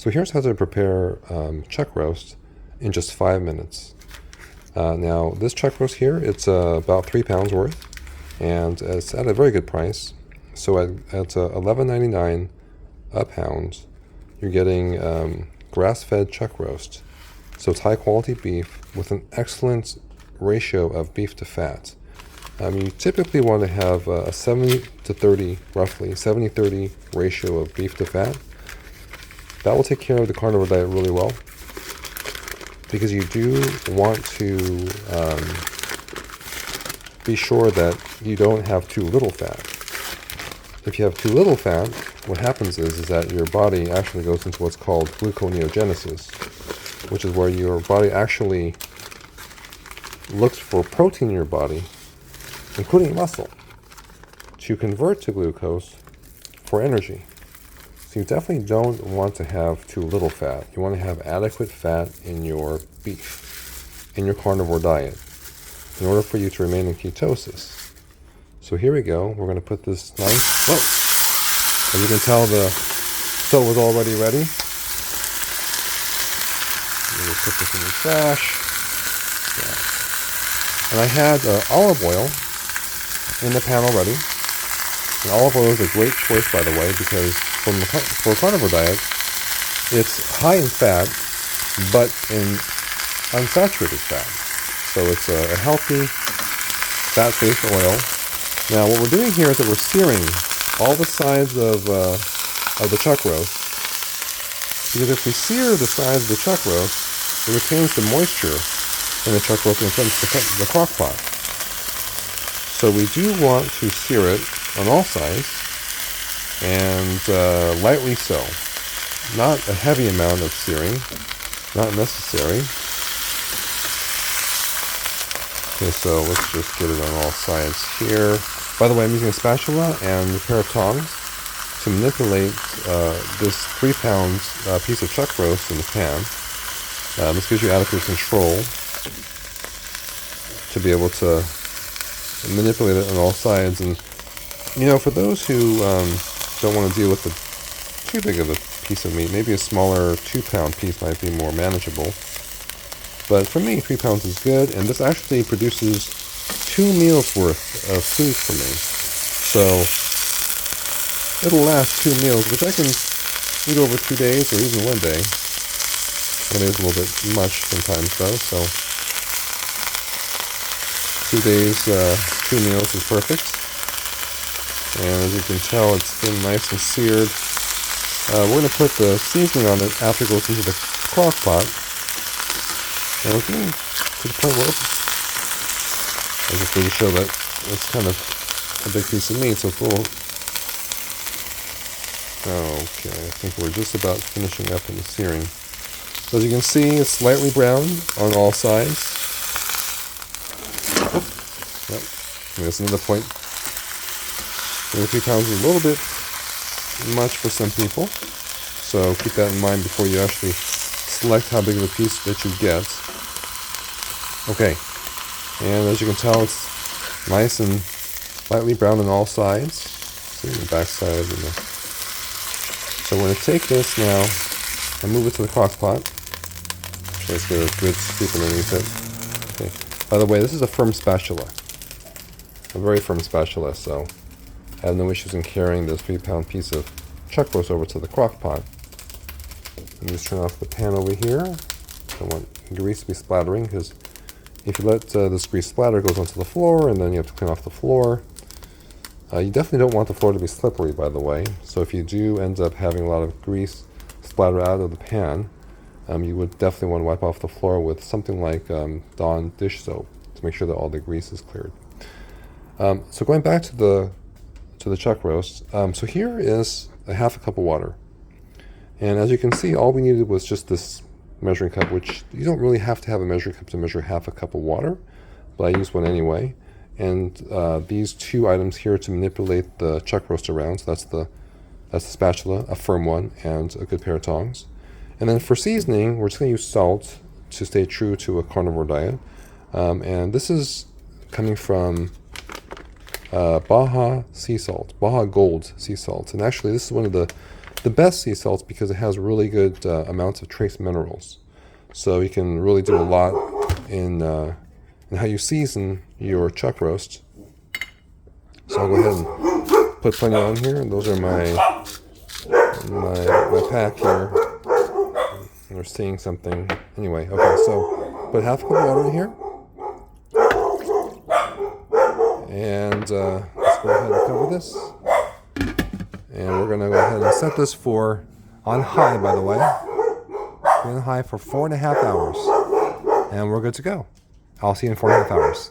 So here's how to prepare chuck roast in just 5 minutes. Now this chuck roast here, it's about 3 pounds worth, and it's at a very good price. So at $11.99 a pound, you're getting grass-fed chuck roast. So it's high quality beef with an excellent ratio of beef to fat. You typically want to have a 70 to 30, roughly 70-30 ratio of beef to fat. That will take care of the carnivore diet really well, because you do want to be sure that you don't have too little fat. If you have too little fat, what happens is that your body actually goes into what's called gluconeogenesis, which is where your body actually looks for protein in your body, including muscle, to convert to glucose for energy. So you definitely don't want to have too little fat. You want to have adequate fat in your beef, in your carnivore diet, in order for you to remain in ketosis. So here we go. We're going to put this nice, as you can tell, the stove is already ready. We're going to put this in the trash. Yeah. And I had olive oil in the pan already. And olive oil is a great choice, by the way, because for a carnivore diet, it's high in fat, but in unsaturated fat. So it's a healthy, fat-based oil. Now, what we're doing here is that we're searing all the sides of the chuck roast, because if we sear the sides of the chuck roast, it retains the moisture in the chuck roast and it turns the crock pot. So we do want to sear it on all sides, and lightly so. Not a heavy amount of searing, not necessary. Okay, so let's just get it on all sides here. By the way, I'm using a spatula and a pair of tongs to manipulate this 3-pound piece of chuck roast in the pan. This gives you adequate control to be able to manipulate it on all sides. And you know, for those who don't want to deal with too big of a piece of meat, maybe a smaller 2-pound piece might be more manageable. But for me, 3 pounds is good, and this actually produces 2 meals worth of food for me. So it'll last 2 meals, which I can eat over 2 days or even 1 day. 1 day is a little bit much sometimes though, so 2 days, 2 meals is perfect. And as you can tell, it's been nice and seared. We're going to put the seasoning on it after it goes into the crock pot. And we're getting to the point where I just need to show that it's kind of a big piece of meat, so it's a little... Okay, I think we're just about finishing up in the searing. So as you can see, it's slightly brown on all sides. Yep. And that's another point. 3 pounds is a little bit much for some people, so keep that in mind before you actually select how big of a piece that you get. Okay, and as you can tell, it's nice and lightly brown on all sides. See the back side and so we're going to take this now and move it to the crock pot. Let's get a good scoop underneath it. Okay. By the way, this is a firm spatula, a very firm spatula, so I have no issues in carrying this 3-pound piece of chuck roast over to the crock pot. Let me just turn off the pan over here. I don't want grease to be splattering, because if you let this grease splatter, it goes onto the floor, and then you have to clean off the floor. You definitely don't want the floor to be slippery, by the way. So if you do end up having a lot of grease splatter out of the pan, you would definitely want to wipe off the floor with something like Dawn dish soap to make sure that all the grease is cleared. So going back to the chuck roast, so here is a half a cup of water. And as you can see, all we needed was just this measuring cup, which you don't really have to have a measuring cup to measure half a cup of water, but I use one anyway. And these 2 items here to manipulate the chuck roast around. So that's the spatula, a firm one, and a good pair of tongs. And then for seasoning, we're just going to use salt to stay true to a carnivore diet. And this is coming from Baja sea salt, Baja Gold sea salt. And actually, this is one of the the best sea salts because it has really good amounts of trace minerals. So you can really do a lot in how you season your chuck roast. So I'll go ahead and put plenty on here. And those are my pack here. And we're seeing something. Anyway, okay, so put half a cup of water in here. And let's go ahead and cover this. And we're going to go ahead and set this on high, by the way. On high for 4.5 hours. And we're good to go. I'll see you in 4.5 hours.